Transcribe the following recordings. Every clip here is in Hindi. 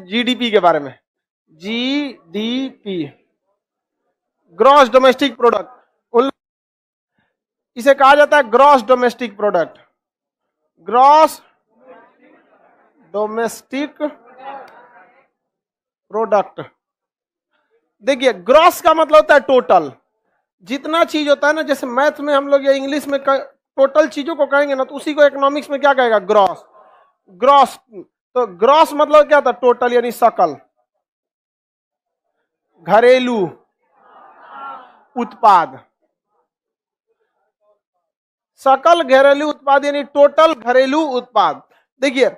जीडीपी के बारे में। जीडीपी, ग्रॉस डोमेस्टिक प्रोडक्ट, इसे कहा जाता है gross domestic product. Gross domestic product. देखिए ग्रॉस का मतलब होता है टोटल, जितना चीज होता है ना, जैसे मैथ में हम लोग या इंग्लिश में टोटल चीजों को कहेंगे ना, तो उसी को इकोनॉमिक्स में क्या कहेगा, ग्रॉस। ग्रॉस, तो ग्रॉस मतलब क्या था, टोटल यानी सकल घरेलू उत्पाद, सकल घरेलू उत्पाद यानी टोटल घरेलू उत्पाद। देखिए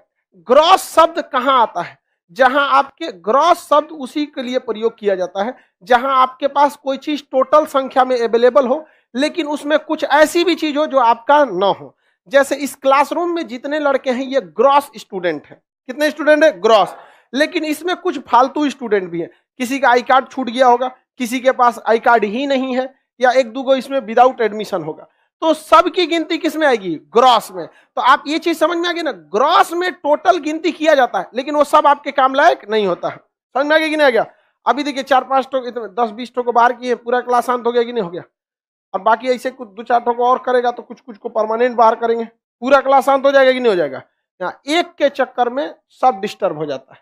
ग्रॉस शब्द कहां आता है, जहां आपके ग्रॉस शब्द उसी के लिए प्रयोग किया जाता है जहां आपके पास कोई चीज टोटल संख्या में अवेलेबल हो, लेकिन उसमें कुछ ऐसी भी चीज हो जो आपका न हो। जैसे इस क्लासरूम में जितने लड़के हैं ये ग्रॉस स्टूडेंट हैं। कितने स्टूडेंट है, ग्रॉस। लेकिन इसमें कुछ फालतू स्टूडेंट भी हैं, किसी का आई कार्ड छूट गया होगा, किसी के पास आई कार्ड ही नहीं है, या एक दो इसमें विदाउट एडमिशन होगा, तो सबकी गिनती किस में आएगी, ग्रॉस में। तो आप ये चीज समझ में आ गई ना, ग्रॉस में टोटल गिनती किया जाता है, लेकिन वो सब आपके काम लायक नहीं होता है। समझ में आ गया कि नहीं आ गया। अभी देखिए 4-5 ठो 10-20 ठो को बाहर किए, पूरा क्लास शांत हो गया कि नहीं हो गया। और बाकी ऐसे कुछ 2-4 ठो को और करेगा तो कुछ कुछ को परमानेंट बाहर करेंगे, पूरा क्लास शांत हो जाएगा कि नहीं हो जाएगा। यहाँ एक के चक्कर में सब डिस्टर्ब हो जाता है।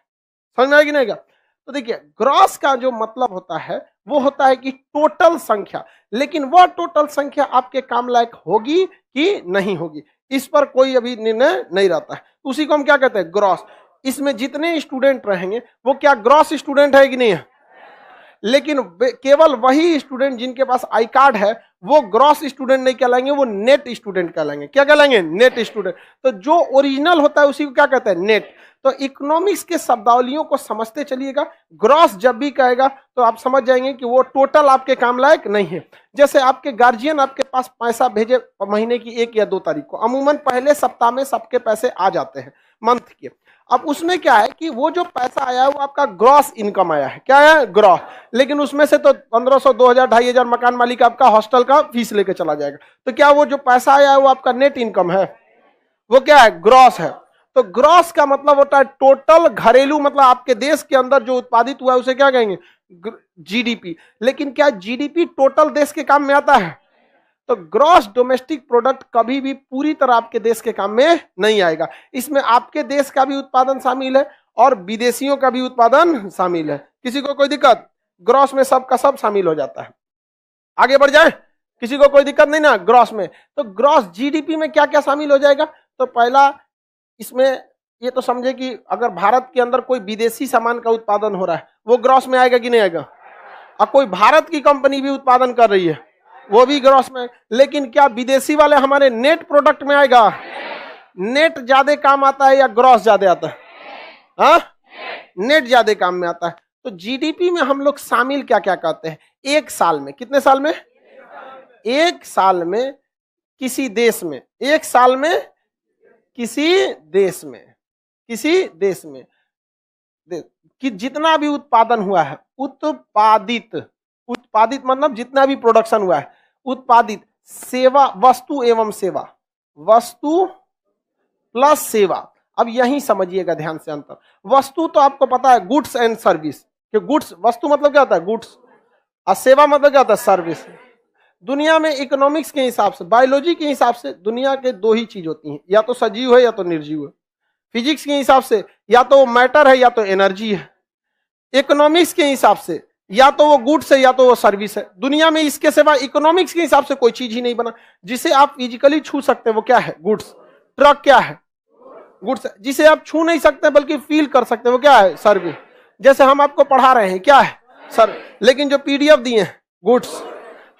समझ में आएगी नहीं आएगा। तो देखिए ग्रॉस का जो मतलब होता है वो होता है कि टोटल संख्या, लेकिन वह टोटल संख्या आपके काम लायक होगी कि नहीं होगी, इस पर कोई अभी निर्णय नहीं रहता है। उसी को हम क्या कहते हैं, ग्रॉस। इसमें जितने स्टूडेंट रहेंगे वो क्या ग्रॉस स्टूडेंट है कि नहीं है, लेकिन केवल वही स्टूडेंट जिनके पास आई कार्ड है वो ग्रॉस स्टूडेंट नहीं कहलाएंगे, वो नेट स्टूडेंट कहलाएंगे। क्या कहलाएंगे, नेट स्टूडेंट। तो जो ओरिजिनल होता है उसी को क्या कहते हैं, नेट। तो इकोनॉमिक्स के शब्दावलियों को समझते चलिएगा, ग्रॉस जब भी कहेगा तो आप समझ जाएंगे कि वो टोटल आपके काम लायक नहीं है। जैसे आपके गार्जियन आपके पास पैसा भेजे महीने की 1 या 2 तारीख को, अमूमन पहले सप्ताह में सबके पैसे आ जाते हैं मंथ के। अब उसमें क्या है कि वो जो पैसा आया है वो आपका ग्रॉस इनकम आया है। क्या है, ग्रॉस। लेकिन उसमें से तो 1500, 2000, 2500 मकान मालिक आपका हॉस्टल का फीस लेके चला जाएगा। तो क्या वो जो पैसा आया है वो आपका नेट इनकम है, वो क्या है, ग्रॉस है। तो ग्रॉस का मतलब होता है टोटल घरेलू, मतलब आपके देश के अंदर जो उत्पादित हुआ है उसे क्या कहेंगे, जीडीपी। लेकिन क्या जीडीपी टोटल देश के काम में आता है, तो ग्रॉस डोमेस्टिक प्रोडक्ट कभी भी पूरी तरह आपके देश के काम में नहीं आएगा। इसमें आपके देश का भी उत्पादन शामिल है और विदेशियों का भी उत्पादन शामिल है। किसी को कोई दिक्कत, ग्रॉस में सब का सब शामिल हो जाता है। आगे बढ़ जाए, किसी को कोई दिक्कत नहीं ना ग्रॉस में। तो ग्रॉस जीडीपी में क्या क्या शामिल हो जाएगा, तो पहला इसमें ये तो समझे कि अगर भारत के अंदर कोई विदेशी सामान का उत्पादन हो रहा है वो ग्रॉस में आएगा कि नहीं आएगा। और कोई भारत की कंपनी भी उत्पादन कर रही है वो भी ग्रॉस में। लेकिन क्या विदेशी वाले हमारे नेट प्रोडक्ट में आएगा, नेट ज्यादा काम आता है या ग्रॉस ज्यादा आता है, हाँ नेट ज्यादा काम में आता है। तो जीडीपी में हम लोग शामिल क्या क्या करते हैं, एक साल में, कितने साल में, एक साल में किसी देश में, एक साल में किसी देश में, किसी देश में कि जितना भी उत्पादन हुआ है, उत्पादित, उत्पादित मतलब जितना भी प्रोडक्शन हुआ है, उत्पादित सेवा, वस्तु एवं सेवा, वस्तु प्लस सेवा। अब यही समझिएगा ध्यान से अंतर। वस्तु तो आपको पता है गुड्स एंड सर्विस, कि गुड्स, वस्तु मतलब क्या होता है, गुड्स, और सेवा मतलब क्या होता है, सर्विस। दुनिया में इकोनॉमिक्स के हिसाब से, बायोलॉजी के हिसाब से दुनिया के 2 ही चीज होती हैं, या तो सजीव है या तो निर्जीव है। फिजिक्स के हिसाब से या तो वो मैटर है या तो एनर्जी है। इकोनॉमिक्स के हिसाब से या तो वो गुड्स है या तो वो सर्विस है। दुनिया में इसके सिवा इकोनॉमिक्स के हिसाब से कोई चीज ही नहीं बना। जिसे आप फिजिकली छू सकते हैं वो क्या है, गुड्स। ट्रक क्या है, गुड्स। जिसे आप छू नहीं सकते बल्कि फील कर सकते हैं वो क्या है, सर्विस। जैसे हम आपको पढ़ा रहे हैं क्या है, सर, लेकिन जो पीडीएफ दिए हैं गुड्स।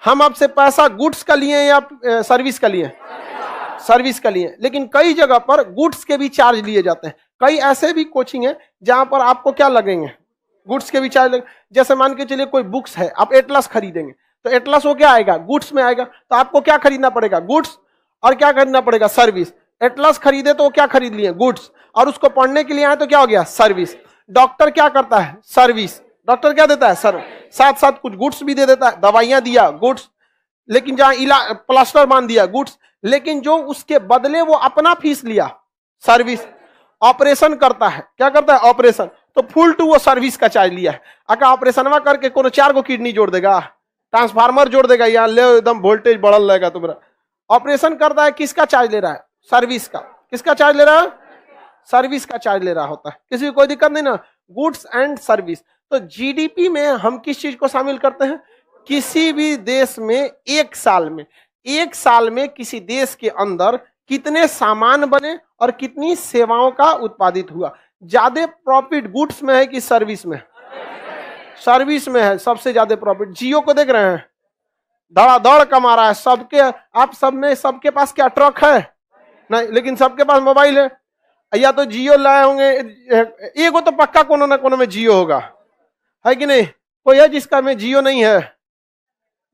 हम आपसे पैसा गुड्स का लिए या सर्विस का लिए, सर्विस का लिए। लेकिन कई जगह पर गुड्स के भी चार्ज लिए जाते हैं। कई ऐसे भी कोचिंग है जहां पर आपको क्या लगेंगे, गुड्स के भी चार्ज लगेंगे। जैसे मान के चलिए कोई बुक्स है, आप एटलस खरीदेंगे तो एटलस वो क्या आएगा, गुड्स में आएगा। तो आपको क्या खरीदना पड़ेगा, गुड्स, और क्या खरीदना पड़ेगा, सर्विस। एटलस खरीदे तो वो क्या खरीद लिए, गुड्स, और उसको पढ़ने के लिए आए तो क्या हो गया, सर्विस। डॉक्टर क्या करता है, सर्विस। डॉक्टर क्या देता है, सर्विस। साथ साथ कुछ गुड्स भी दे देता है, दवाइयां दिया, गुड्स। लेकिन जहां प्लास्टर बांध दिया, गुड्स। लेकिन जो उसके बदले वो अपना फीस लिया, सर्विस। ऑपरेशन करता है, क्या करता है ऑपरेशन, तो फुल टू वो सर्विस का चार्ज लिया है। अगर ऑपरेशनवा करके कोनो 4 गो किडनी जोड़ देगा, ट्रांसफार्मर जोड़ देगा, यहाँ ले एकदम वोल्टेज बढ़ल रहेगा तुम्हारा। ऑपरेशन करता है, किसका चार्ज ले रहा है, सर्विस का। किसका चार्ज ले रहा है, सर्विस का चार्ज ले रहा होता है। किसी को कोई दिक्कत नहीं ना, गुड्स एंड सर्विस। तो जीडीपी में हम किस चीज को शामिल करते हैं, किसी भी देश में एक साल में किसी देश के अंदर कितने सामान बने और कितनी सेवाओं का उत्पादित हुआ। ज्यादा प्रॉफिट गुड्स में है कि सर्विस में, सर्विस में है सबसे ज्यादा प्रॉफिट। जियो को देख रहे हैं, धड़ाधड़ कमा रहा है, सबके आप सब में सबके पास क्या ट्रक है नहीं, लेकिन सबके पास मोबाइल है। या तो जियो लाए होंगे, एगो तो पक्का कोनो ना कोनो में जियो होगा, है कि नहीं। कोई है जिसका में जियो नहीं है,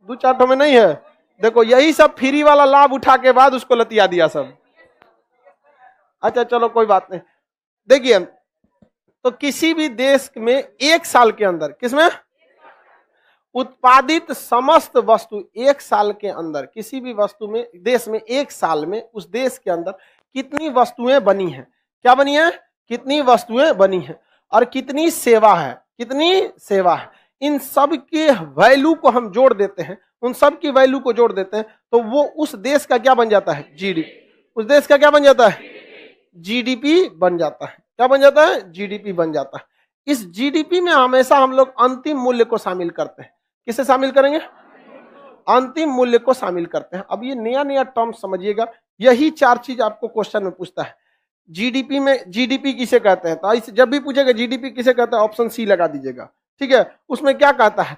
2-4 में नहीं है। देखो यही सब फ्री वाला लाभ उठा के बाद उसको लतिया दिया सब। अच्छा चलो कोई बात नहीं। देखिए तो किसी भी देश में एक साल के अंदर, किसमें उत्पादित समस्त वस्तु, एक साल के अंदर किसी भी वस्तु में, देश में एक साल में उस देश के अंदर कितनी वस्तुएं बनी हैं, क्या बनी है, कितनी वस्तुएं बनी हैं और कितनी सेवा है, कितनी सेवा है। इन सब के वैल्यू को हम जोड़ देते हैं, उन सब की वैल्यू को जोड़ देते हैं तो वो उस देश का क्या बन जाता है, जीडीपी। उस देश का क्या बन जाता है, जीडीपी बन जाता है। क्या बन जाता है, जीडीपी बन जाता है। इस जीडीपी में हमेशा हम लोग अंतिम मूल्य को शामिल करते हैं। किसे शामिल करेंगे, अंतिम मूल्य को शामिल करते हैं। अब ये नया नया टर्म समझिएगा, यही 4 चीज आपको क्वेश्चन में पूछता है। जीडीपी में, जीडीपी किसे कहते हैं, तो जब भी पूछेगा जीडीपी किसे कहता है, ऑप्शन सी लगा दीजिएगा, ठीक है। उसमें क्या कहता है,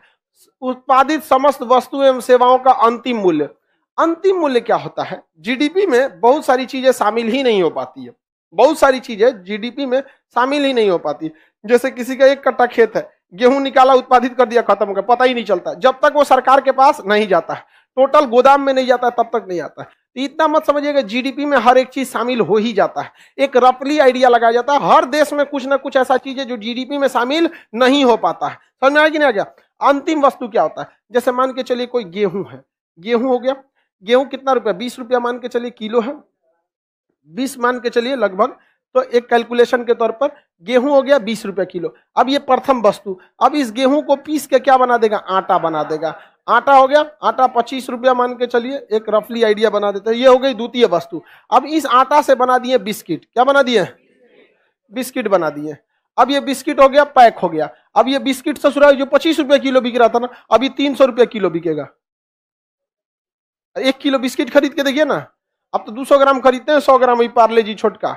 उत्पादित समस्त वस्तु एवं सेवाओं का अंतिम मूल्य। अंतिम मूल्य क्या होता है, जीडीपी में बहुत सारी चीजें शामिल ही नहीं हो पाती है, बहुत सारी चीजें जीडीपी में शामिल ही नहीं हो पाती। जैसे किसी का 1 कट्टा खेत है, गेहूं निकाला, उत्पादित कर दिया, खत्म हो गया, पता ही नहीं चलता। जब तक वो सरकार के पास नहीं जाता है, टोटल गोदाम में नहीं जाता है, तब तक नहीं आता है। तो इतना मत समझिएगा, जीडीपी में हर एक चीज शामिल हो ही जाता है। एक रफली आइडिया लगाया जाता है, हर देश में कुछ ना कुछ ऐसा चीज है जो जीडीपी में शामिल नहीं हो पाता है। समझ में आया कि नहीं आ गया। अंतिम वस्तु क्या होता है, जैसे मान के चलिए कोई गेहूं है, गेहूं हो गया, गेहूं कितना रुपया, 20 रुपया मान के चलिए किलो है, 20 मान के चलिए लगभग। तो एक कैलकुलेशन के तौर पर गेहूं हो गया 20 रुपया किलो। अब ये प्रथम वस्तु, अब इस गेहूं को पीस के क्या बना देगा, आटा बना देगा। आटा हो गया, आटा 25 रुपया मान के चलिए, एक रफली आइडिया बना देते हैं। ये हो गई द्वितीय वस्तु। अब इस आटा से बना दिए बिस्किट, क्या बना दिए, बिस्किट बना दिए। अब ये बिस्किट हो गया, पैक हो गया। अब ये बिस्किट ससुराल जो 25 रुपया किलो बिक रहा था ना, अभी 300 रुपया किलो बिकेगा। 1 किलो बिस्किट खरीद के देखिए ना, अब तो 200 ग्राम खरीदते हैं, 100 ग्राम पार्ले जी छोटका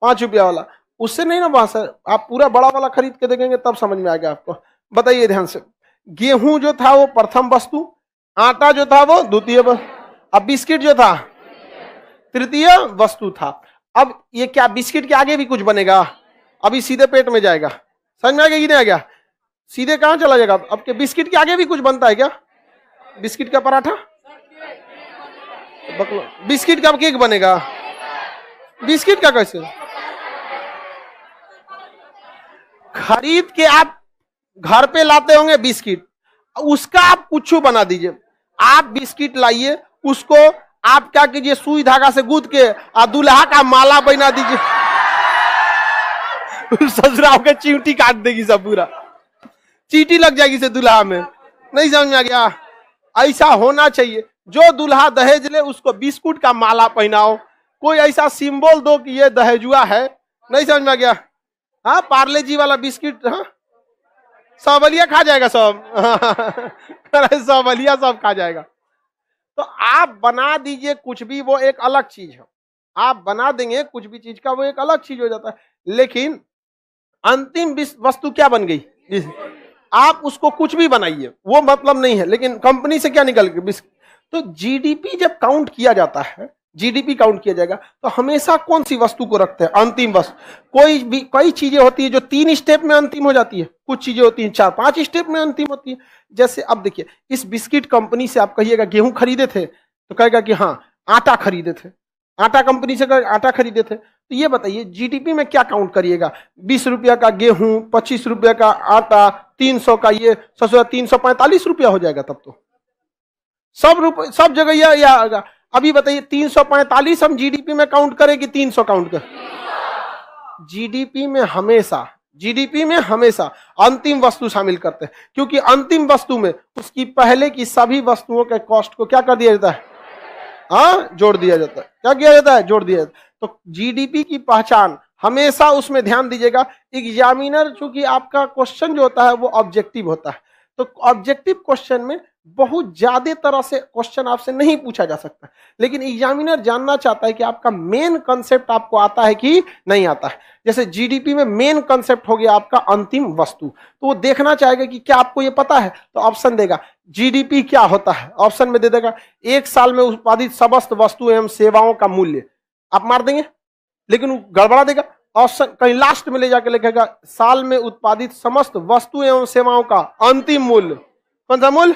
5 रुपया वाला, उससे नहीं ना बात है। आप पूरा बड़ा वाला खरीद के देखेंगे तब समझ में आएगा आपको। बताइए ध्यान से, गेहूं जो था वो प्रथम वस्तु, आटा जो था वो द्वितीय वस्तु, अब बिस्किट जो था तृतीय वस्तु था। अब ये क्या बिस्किट के आगे भी कुछ बनेगा, अभी सीधे पेट में जाएगा। समझ में आ गया कि नहीं आ गया, सीधे कहां चला जाएगा। अब के बिस्किट के आगे भी कुछ बनता है क्या, बिस्किट का पराठा, बिस्किट का केक बनेगा, बिस्किट का कैसे, खरीद के आप घर पे लाते होंगे बिस्किट, उसका आप कुछ बना दीजिए। आप बिस्किट लाइए, उसको आप क्या कीजिए, सुई धागा से गूंथ के दुल्हा का माला बना दीजिए। ससुराल के चींटी काट देगी सब, पूरा चींटी लग जाएगी से दुल्हा में। नहीं समझ में आ गया, ऐसा होना चाहिए। जो दुल्हा दहेज ले उसको बिस्कुट का माला पहनाओ, कोई ऐसा सिंबल दो कि ये दहेजुआ है। नहीं समझ में आ गया। हाँ, पार्ले जी वाला बिस्किट, हाँ सबलिया खा जाएगा सब। सबलिया सब खा जाएगा। तो आप बना दीजिए कुछ भी, वो एक अलग चीज है। आप बना देंगे कुछ भी चीज का, वो एक अलग चीज हो जाता है। लेकिन अंतिम वस्तु क्या बन गई, आप उसको कुछ भी बनाइए, वो मतलब नहीं है। लेकिन कंपनी से क्या निकल गया, तो जीडीपी जब काउंट किया जाता है, जीडीपी काउंट किया जाएगा तो हमेशा कौन सी वस्तु को रखते हैं, अंतिम वस्तु। कोई भी कई चीजें होती है जो 3 स्टेप में अंतिम हो जाती है, कुछ चीजें होती हैं 4-5 स्टेप में अंतिम होती है। जैसे अब देखिए, इस बिस्किट कंपनी से आप कहिएगा गेहूं खरीदे थे, तो कहेगा कि हाँ आटा खरीदे थे, आटा कंपनी से आटा खरीदे थे। तो ये बताइए जीडीपी में क्या काउंट करिएगा, 20 रुपया का गेहूं, 25 रुपया का आटा, 300 का ये, 345 रुपया हो जाएगा। तब तो सब जगह यह आएगा। अभी बताइए 345 हम जीडीपी में काउंट करें कि 300 काउंट करें, जीडीपी में हमेशा अंतिम वस्तु शामिल करते हैं, क्योंकि अंतिम वस्तु में उसकी पहले की सभी वस्तुओं के कॉस्ट को क्या कर दिया जाता है? जोड़ दिया जाता है। क्या किया जाता है? जोड़ दिया जाता है। तो जीडीपी की पहचान हमेशा उसमें ध्यान दीजिएगा। एग्जामिनर चूंकि आपका क्वेश्चन जो होता है वो ऑब्जेक्टिव होता है, तो ऑब्जेक्टिव क्वेश्चन में बहुत ज्यादा तरह से क्वेश्चन आपसे नहीं पूछा जा सकता, लेकिन एग्जामिनर जानना चाहता है कि आपका मेन कंसेप्ट आपको आता है कि नहीं आता है। जैसे जीडीपी में मेन कंसेप्ट हो गया आपका अंतिम वस्तु, तो वो देखना चाहेगा कि क्या आपको ये पता है, तो ऑप्शन देगा जीडीपी क्या होता है, ऑप्शन में दे देगा एक साल में उत्पादित समस्त वस्तु एवं सेवाओं का मूल्य। आप मार देंगे लेकिन वो गड़बड़ा देगा, ऑप्शन कहीं लास्ट में ले जाकर लिखेगा साल में उत्पादित समस्त वस्तु एवं सेवाओं का अंतिम मूल्य। कौन सा मूल्य?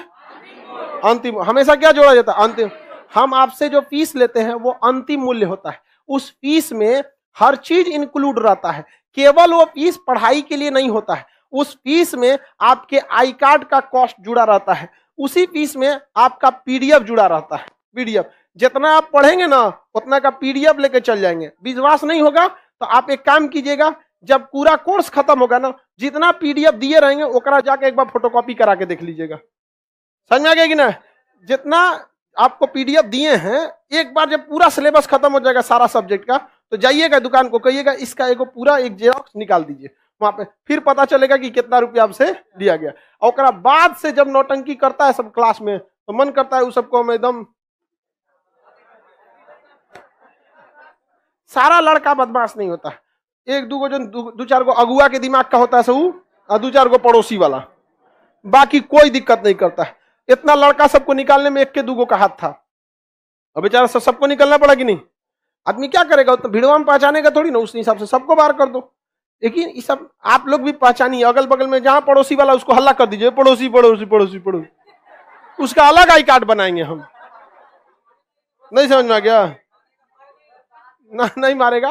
अंतिम। हमेशा क्या जोड़ा जाता है? अंतिम। हम आपसे जो फीस लेते हैं वो अंतिम मूल्य होता है, उस फीस में हर चीज इंक्लूड रहता है, केवल वो फीस पढ़ाई के लिए नहीं होता है, उस फीस में आपके आई कार्ड का कॉस्ट जुड़ा रहता है, उसी फीस में आपका पीडीएफ जुड़ा रहता है। पीडीएफ जितना आप पढ़ेंगे ना उतना का पीडीएफ लेके चल जाएंगे। विश्वास नहीं होगा तो आप एक काम कीजिएगा, जब पूरा कोर्स खत्म होगा ना, जितना पीडीएफ दिए रहेंगे ओकरा जाके एक बार फोटोकॉपी करा के देख लीजिएगा। समझ में आ गया कि ना? जितना आपको पीडीएफ दिए हैं, एक बार जब पूरा सिलेबस खत्म हो जाएगा सारा सब्जेक्ट का, तो जाइएगा दुकान को, कहिएगा इसका एक पूरा एक जेरॉक्स निकाल दीजिए वहां पे, फिर पता चलेगा कि कितना रुपया आपसे दिया गया। और ओकरा बाद से जब नौटंकी करता है सब क्लास में, तो मन करता है उस सबको हम एकदम। सारा लड़का बदमाश नहीं होता है, एक दो जो दो चार गो अगुआ के दिमाग का होता है सब, और दो चार गो पड़ोसी वाला, बाकी कोई दिक्कत नहीं करता है। इतना लड़का सबको निकालने में एक के दूगो का हाथ था, अब बेचारा सबको निकलना पड़ा कि नहीं? आदमी क्या करेगा? तो भिड़वा में पहचानेगा थोड़ी ना, उस हिसाब से सबको बाहर कर दो। लेकिन ये सब आप लोग भी पहचानिए, अगल बगल में जहां पड़ोसी वाला उसको हल्ला कर दीजिए, पड़ोसी पड़ोसी पड़ोसी पड़ोसी, उसका अलग आई कार्ड बनाएंगे हम। नहीं समझ में आ गया? ना नहीं मारेगा।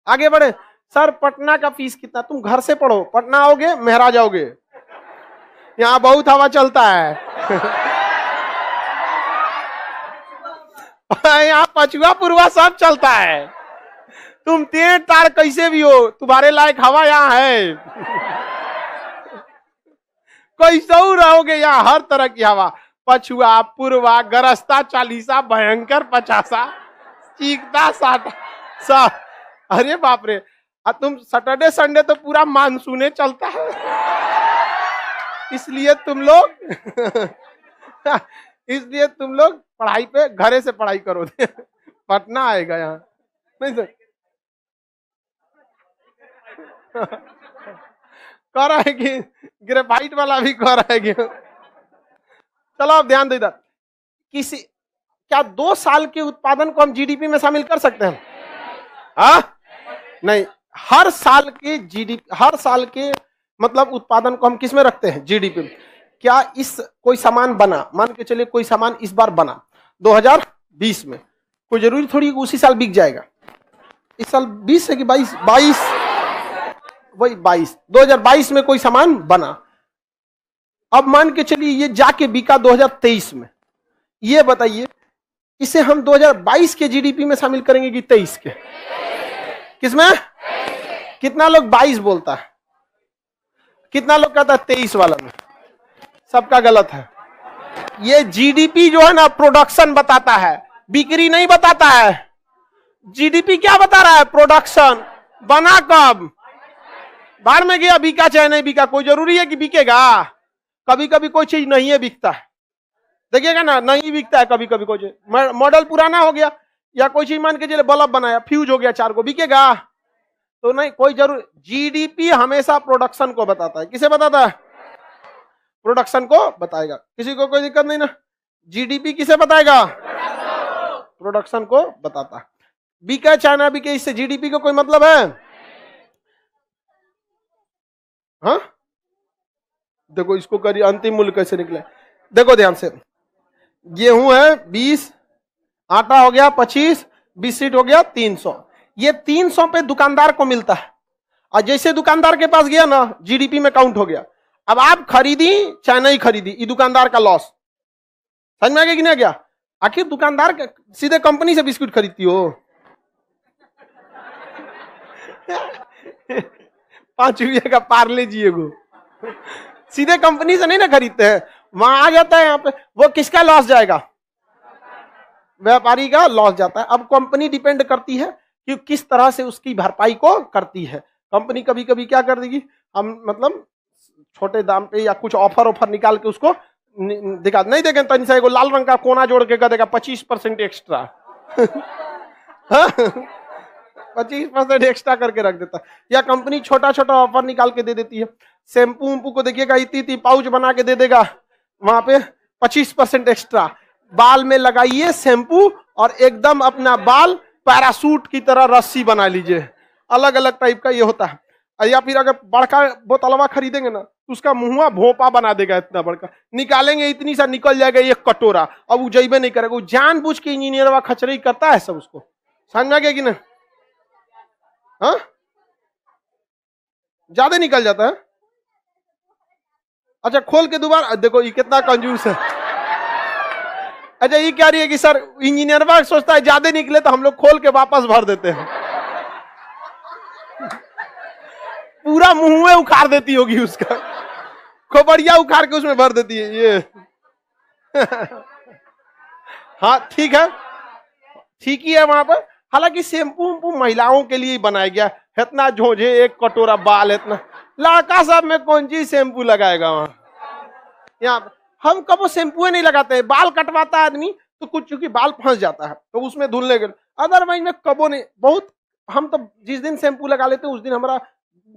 आगे बढ़े। सर पटना का फीस कितना? तुम घर से पढ़ो, पटना आओगे मेहरा जाओगे, यहाँ बहुत हवा चलता है। यहाँ पछुआ पुरवा सब चलता है, तुम तेज तार कैसे भी हो, तुम्हारे लायक हवा यहाँ है। कैसे रहोगे यहाँ, हर तरह की हवा, पछुआ पुरवा गरजता 40, भयंकर 50, चीखता 60। अरे बाप रे, तुम सैटरडे संडे तो पूरा मानसूने चलता है, इसलिए तुम लोग पढ़ाई पे घरे से पढ़ाई करो। पटना आएगा यहाँ नहीं सर? कह रहा है कि ग्रेफाइट वाला भी कह रहा है कि चलो आप ध्यान दे। क्या 2 साल के उत्पादन को हम जीडीपी में शामिल कर सकते हैं? नहीं, हर साल के मतलब उत्पादन को हम किस में रखते हैं? जीडीपी में। क्या इस कोई सामान बना, मान के चलिए कोई सामान इस बार बना 2020 में, कोई जरूरी थोड़ी उसी साल बिक जाएगा। इस साल 20 है कि 22 वही 2022 में कोई सामान बना, अब मान के चलिए ये जाके बिका 2023 में, ये बताइए इसे हम 2022 के जीडीपी में शामिल करेंगे कि 23 के? किसमें? कितना लोग 22 बोलता है, कितना लोग कहता है 23 वाला में? सबका गलत है। ये जीडीपी जो है ना प्रोडक्शन बताता है, बिक्री नहीं बताता है। जीडीपी क्या बता रहा है? प्रोडक्शन। बना कब? बाहर में गया, बिका चाहे नहीं बिका, कोई जरूरी है कि बिकेगा? कभी कभी कोई चीज नहीं है बिकता है, देखिएगा ना, नहीं बिकता है कभी कभी। कोई चीज मॉडल पुराना हो गया, या कोई चीज मान के चलिए बल्ब बनाया, फ्यूज हो गया 4 को, बिकेगा? तो नहीं, कोई जरूर। जीडीपी हमेशा प्रोडक्शन को बताता है। किसे बताता है? प्रोडक्शन को बताएगा। किसी को कोई दिक्कत नहीं ना? जीडीपी किसे बताएगा? प्रोडक्शन को बताता है। बिके चाहे ना बिके, इससे जीडीपी को कोई मतलब है? हाँ, देखो इसको करिए, अंतिम मूल्य कैसे निकले देखो ध्यान से। गेहूं है 20, आटा हो गया 25, बिस्किट हो गया 300। ये 300 पे दुकानदार को मिलता है, और जैसे दुकानदार के पास गया ना, जीडीपी में काउंट हो गया। अब आप खरीदी चाहे नहीं खरीदी, ये दुकानदार का लॉस। समझ में आ गया कि नहीं गया? आखिर दुकानदार सीधे कंपनी से बिस्कुट खरीदती हो? ₹5 का पार्ले जी एगो। सीधे कंपनी से नहीं ना खरीदते हैं, वहां आ जाता है यहाँ पे, वो किसका लॉस जाएगा? व्यापारी का लॉस जाता है। अब कंपनी डिपेंड करती है कि किस तरह से उसकी भरपाई को करती है। कंपनी कभी कभी क्या कर देगी, हम मतलब छोटे दाम पे या कुछ ऑफर निकाल के उसको दिखा नहीं देंगे, तनी सा एगो लाल रंग का कोना जोड़ के कर देगा 25% एक्स्ट्रा। 25% एक्स्ट्रा करके रख देता है। या कंपनी छोटा छोटा ऑफर निकाल के दे देती है। शैम्पू उम्पू को देखिएगा, इतनी पाउच बना के दे देगा, वहां पे 25% एक्स्ट्रा। बाल में लगाइए शैम्पू और एकदम अपना बाल पैरासूट की तरह रस्सी बना लीजिए। अलग अलग टाइप का ये होता है। या फिर अगर बड़का बोतलवा खरीदेंगे ना, तो उसका मुंहवा भोपा बना देगा इतना बड़का, निकालेंगे इतनी सा निकल जाएगा एक कटोरा। अब वो जैबे नहीं करेगा, वो जानबूझ के इंजीनियरवा खचरई करता है सब उसको। समझ में आ गया कि नहीं? हाँ, ज्यादा निकल जाता है। अच्छा खोल के दोबारा देखो, ये कितना कंजूस है। अच्छा ये क्या रही है कि सर इंजीनियर सोचता है ज्यादा निकले तो हम लोग खोल के वापस भर देते हैं। पूरा मुंह में उखाड़ देती होगी उसका, खोपड़िया उखाड़ के उसमें भर देती है ये। हाँ ठीक है, ठीक ही है वहां पर। हालांकि शैम्पू उम्पू महिलाओं के लिए बनाया गया, इतना झोझे एक कटोरा बाल, इतना लड़का साहब में कौन सी शैम्पू लगाएगा वहां। यहाँ हम कबो शैम्पू नहीं लगाते हैं, बाल कटवाता है आदमी तो कुछ चूंकि बाल फंस जाता है तो उसमें धुलने के, अदरवाइज में कबो नहीं। बहुत हम तो जिस दिन शैम्पू लगा लेते हैं उस दिन हमारा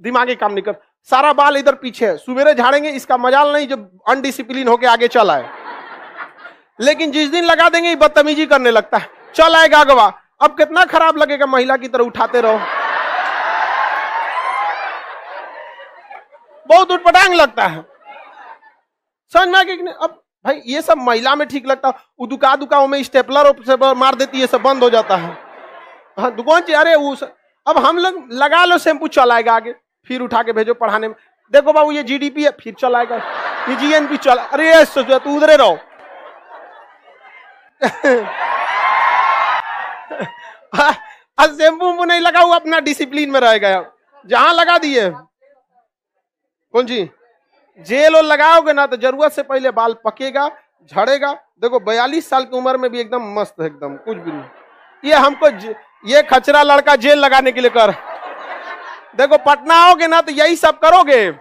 दिमागी काम नहीं कर, सारा बाल इधर पीछे है, सुबेरे झाड़ेंगे, इसका मजाल नहीं जो अनडिसिप्लिन होके आगे चला है। लेकिन जिस दिन लगा देंगे बदतमीजी करने लगता है, चल आएगा अगवा। अब कितना खराब लगेगा, महिला की तरह उठाते रहो, बहुत उटपटांग लगता है। समझ में आ गया? अब भाई ये सब महिला में ठीक लगता है, दुका दुकाओं में स्टेपलर से मार देती है, सब बंद हो जाता है। हाँ दुकान चाहिए, अरे वो अब हम लोग लगा लो शैम्पू, चलाएगा आगे, फिर उठा के भेजो पढ़ाने में, देखो बाबू ये जीडीपी है, फिर चलाएगा, ये जीएनपी चला, अरे सोचो तू उधरे रहो। आज शैम्पू नहीं लगा हुआ, अपना डिसिप्लिन में रहेगा। जहां लगा दिए कौन जी जेल और लगाओगे ना तो जरूरत से पहले बाल पकेगा, झड़ेगा। देखो 42 साल की उम्र में भी एकदम मस्त है, एकदम कुछ भी नहीं। ये हमको ये खचरा लड़का जेल लगाने के लिए कर, देखो पटना आओगे ना तो यही सब करोगे,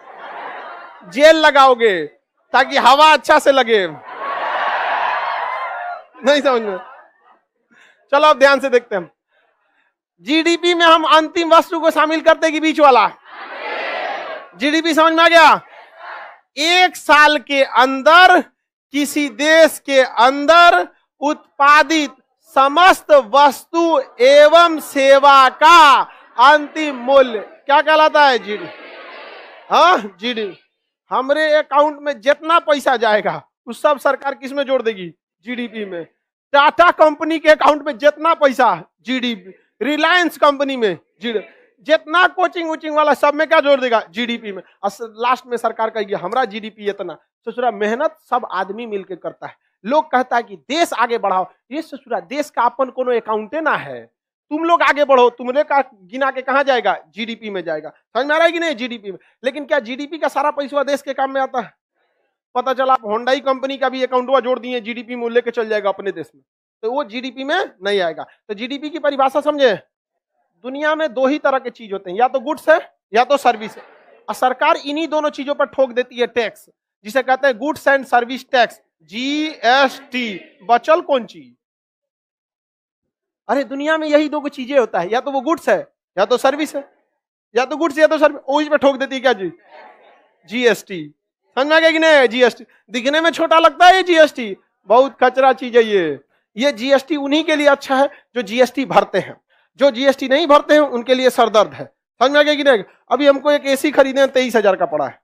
जेल लगाओगे ताकि हवा अच्छा से लगे। नहीं समझ में? चलो अब ध्यान से देखते हैं। जीडीपी में हम अंतिम वस्तु को शामिल करते कि बीच वाला? जीडीपी समझ में आ गया? एक साल के अंदर किसी देश के अंदर उत्पादित समस्त वस्तु एवं सेवा का अंतिम मूल्य क्या कहलाता है? जीडीपी। हाँ जीडीपी। हमारे अकाउंट में जितना पैसा जाएगा उस सब सरकार किस में जोड़ देगी? जीडीपी में। टाटा कंपनी के अकाउंट में जितना पैसा, जीडीपी। रिलायंस कंपनी में जीडीपी, जितना कोचिंग वोचिंग वाला सब में क्या जोड़ देगा? जीडीपी में। लास्ट में सरकार कहेगी हमारा जीडीपी इतना। ससुरा मेहनत सब आदमी मिलके करता है। लोग कहता है कि देश आगे बढ़ाओ, ये ससुरा देश का अपन कोनो अकाउंटे ना है, तुम लोग आगे बढ़ो, तुमने का गिना के कहां जाएगा? जीडीपी में जाएगा। समझ में आ रहा है कि नहीं? जीडीपी में। लेकिन क्या जीडीपी का सारा पैसा देश के काम में आता है? पता चला आप होंडाई कंपनी का भी अकाउंटवा जोड़ दिए, जीडीपी में लेके चल जाएगा अपने देश में, तो वो जीडीपी में नहीं आएगा। तो जीडीपी की परिभाषा समझे? दुनिया में दो ही तरह के चीज होते हैं, या तो गुड्स है या तो सर्विस है। और सरकार इन्हीं दोनों चीजों पर ठोक देती है टैक्स, जिसे कहते हैं goods and service tax, GST. बचल कौन चीज? अरे दुनिया में यही दो चीजें होता है, या तो वो गुड्स है या तो सर्विस है, या तो गुड्स या तो सर्विस। उस पे ठोक देती है क्या जी? जीएसटी। समझ में आ गया कि नहीं? जीएसटी दिखने में छोटा लगता है, ये जीएसटी बहुत खचरा चीज है। ये जीएसटी उन्हीं के लिए अच्छा है जो जीएसटी भरते हैं, जो जीएसटी नहीं भरते हैं उनके लिए सरदर्द है। समझ में आ गया कि नहीं? अभी हमको एक एसी खरीदे 23,000 का पड़ा है,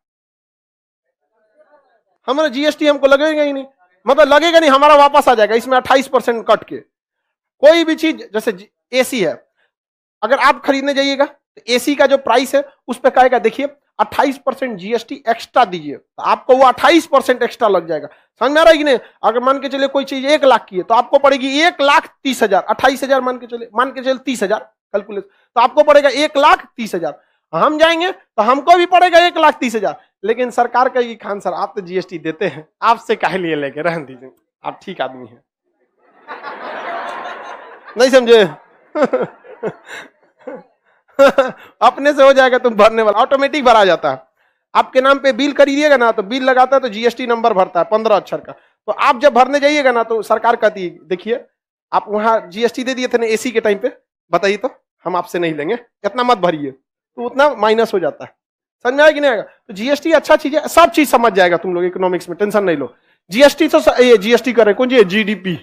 हमारा जीएसटी हमको लगेगा ही नहीं, मतलब लगेगा नहीं, हमारा वापस आ जाएगा, इसमें 28% कट के। कोई भी चीज जैसे एसी है, अगर आप खरीदने जाइएगा तो एसी का जो प्राइस है उस पर कहेगा देखिए 28% जीएसटी एक्स्ट्रा दीजिए, तो आपको वो 28% एक्स्ट्रा लग जाएगा। समझ में आ रहा है कि नहीं? अगर मान के चले कोई चीज 1 लाख की है तो आपको पड़ेगी 1,30,000, 28,000 मान के चले 30,000 कैलकुलेट, तो आपको पड़ेगा 1,30,000। हम जाएंगे तो हमको भी पड़ेगा 1,30,000। लेकिन सरकार कहेगी खान सर आप तो जीएसटी देते हैं, आपसे काहे लिए लेके, रहने दीजिए, आप ठीक आदमी हैं। नहीं समझे? अपने से हो जाएगा, तुम भरने वाला ऑटोमेटिक भरा जाता है। आपके नाम पे बिल खरीदिएगा ना तो बिल लगाता है तो जीएसटी नंबर भरता है 15 अक्षर का। तो आप जब भरने जाइएगा ना तो सरकार कहती है देखिए आप वहां जीएसटी दे दिए थे ना एसी के टाइम पे, बताइए तो हम आपसे नहीं लेंगे, इतना मत भरिए, तो उतना माइनस हो जाता है। समझ में आएगा कि नहीं आएगा? तो जीएसटी अच्छा चीज है, सब चीज समझ जाएगा तुम लोग, इकोनॉमिक्स में टेंशन नहीं लो। जीएसटी तो ये जीएसटी कर रहे कौन जी? जीडीपी।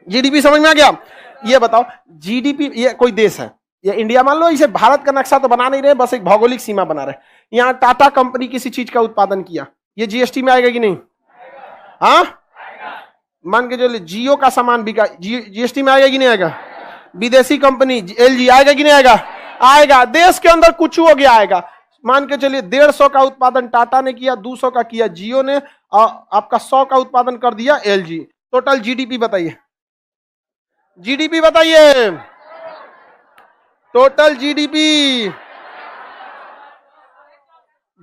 जीडीपी समझ में आ गया? ये बताओ जीडीपी ये कोई देश है, ये इंडिया मान लो, इसे भारत का नक्शा तो बना नहीं रहे, बस एक भौगोलिक सीमा बना रहे। यहाँ टाटा कंपनी किसी चीज का उत्पादन किया, ये जीएसटी में आएगा कि नहीं? हाँ, मान के चलिए जियो का सामान बिका, जीएसटी में आएगा कि नहीं आएगा? विदेशी कंपनी एलजी आएगा कि नहीं आएगा? आएगा। देश के अंदर कुछ हो गया आएगा। मान के चलिए 150 का उत्पादन टाटा ने किया, 200 का किया जियो ने, आपका 100 का उत्पादन कर दिया एलजी। टोटल जीडीपी बताइए, जीडीपी बताइए, टोटल जीडीपी,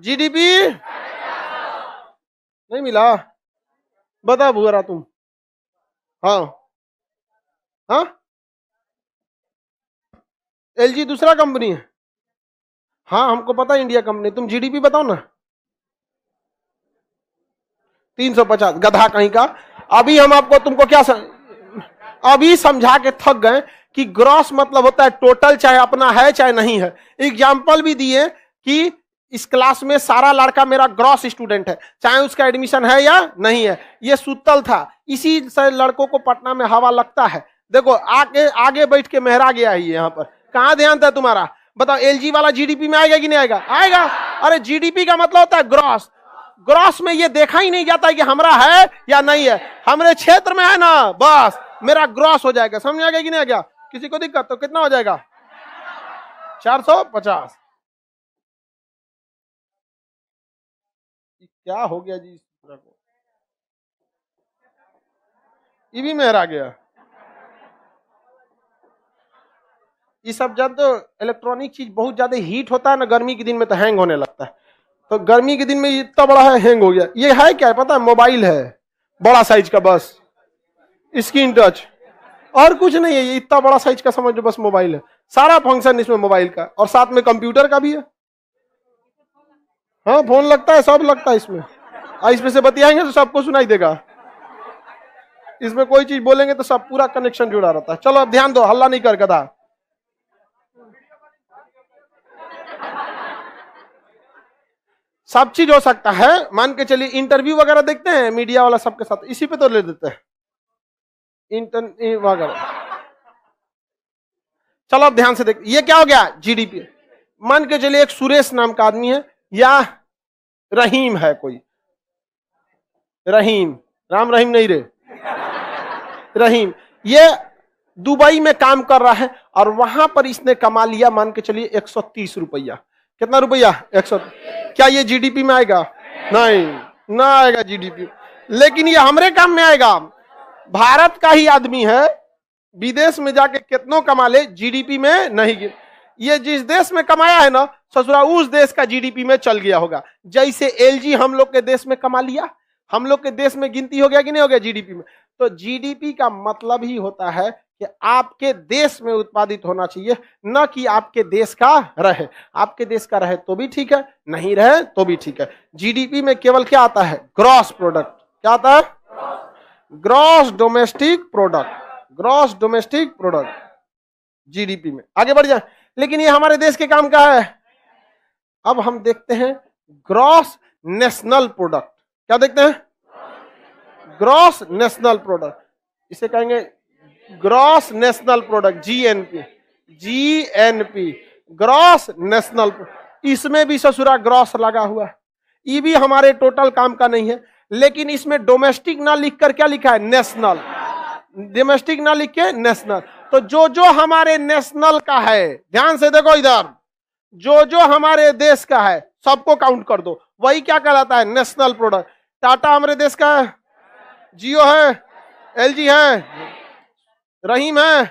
जीडीपी नहीं मिला? बता भूरा तुम। हाँ हाँ, एलजी दूसरा कंपनी है। हाँ हमको पता है इंडिया कंपनी, तुम जीडीपी बताओ ना। 350, गधा कहीं का। अभी हम आपको तुमको क्या अभी समझा के थक गए कि ग्रॉस मतलब होता है टोटल, चाहे अपना है चाहे नहीं है। एग्जाम्पल भी दिए कि इस क्लास में सारा लड़का मेरा ग्रॉस स्टूडेंट है, चाहे उसका एडमिशन है या नहीं है। ये सुतल था, इसी से लड़कों को पटना में हवा लगता है। देखो आगे आगे बैठ के मेहरा गया है यहाँ पर, कहाँ ध्यान था तुम्हारा? बताओ एलजी वाला जीडीपी में आएगा कि नहीं आएगा? आएगा। अरे जीडीपी का मतलब होता है ग्रॉस। ग्रॉस में ये देखा ही नहीं जाता है कि हमारा है या नहीं है, हमारे क्षेत्र में है ना, बस मेरा ग्रॉस हो जाएगा। समझ आ गया कि नहीं आ गया? किसी को दिक्कत तो कितना हो जाएगा? 450। क्या हो गया जी? को ये भी मेहरा गया। ये सब जब तो इलेक्ट्रॉनिक चीज बहुत ज्यादा हीट होता है ना गर्मी के दिन में तो हैंग होने लगता है। तो गर्मी के दिन में इतना बड़ा है, हैंग हो गया। ये है क्या पता है? मोबाइल है बड़ा साइज का, बस स्क्रीन टच, और कुछ नहीं है। ये इतना बड़ा साइज का समझ लो, बस मोबाइल है। सारा फंक्शन इसमें मोबाइल का, और साथ में कंप्यूटर का भी है। हाँ फोन लगता है, सब लगता है इसमें। इसमें से बतियाएंगे तो सबको सुनाई देगा। इसमें कोई चीज बोलेंगे तो सब पूरा कनेक्शन जुड़ा रहता है। चलो अब ध्यान दो, हल्ला नहीं कर गधा। सब चीज हो सकता है। मान के चलिए इंटरव्यू वगैरह देखते हैं मीडिया वाला सबके साथ, इसी पे तो ले देते हैं इंटरव्यू वगैरह। चलो अब ध्यान से देख, ये क्या हो गया? जीडीपी। मान के चलिए एक सुरेश नाम का आदमी है, या रहीम है कोई, रहीम, राम रहीम नहीं रे, रहीम। ये दुबई में काम कर रहा है और वहां पर इसने कमा लिया मान के चलिए 130 रुपया। कितना रुपया? 100। क्या ये जीडीपी में आएगा? नहीं, ना आएगा जीडीपी। लेकिन ये हमरे काम में आएगा। भारत का ही आदमी है, विदेश में जाके कितनों कमा ले, जीडीपी में नहीं। ये जिस देश में कमाया है ना ससुरा, उस देश का जीडीपी में चल गया होगा। जैसे एलजी हम लोग के देश में कमा लिया, हम लोग के देश में गिनती हो गया कि नहीं हो गया जीडीपी में। तो जीडीपी का मतलब ही होता है कि आपके देश में उत्पादित होना चाहिए, न कि आपके देश का रहे। आपके देश का रहे तो भी ठीक है, नहीं रहे तो भी ठीक है। जीडीपी में केवल क्या आता है? Gross product. क्या आता है? Gross domestic product. Gross domestic product GDP में। आगे बढ़ जाए। लेकिन ये हमारे देश के काम का है। अब हम देखते हैं ग्रॉस नेशनल प्रोडक्ट। क्या देखते हैं? Gross national product. इसे कहेंगे gross national product, GNP. GNP gross national. इसमें भी ससुरा ग्रॉस लगा हुआ है। ये भी हमारे टोटल काम का नहीं है। लेकिन इसमें डोमेस्टिक ना लिखकर क्या लिखा है? नेशनल। डोमेस्टिक ना लिख के नेशनल। तो जो जो हमारे नेशनल का है, ध्यान से देखो इधर, जो जो हमारे देश का है सबको काउंट कर दो, वही क्या कहलाता है? National product. टाटा हमारे देश का है, जियो है, एलजी है, रहीम है,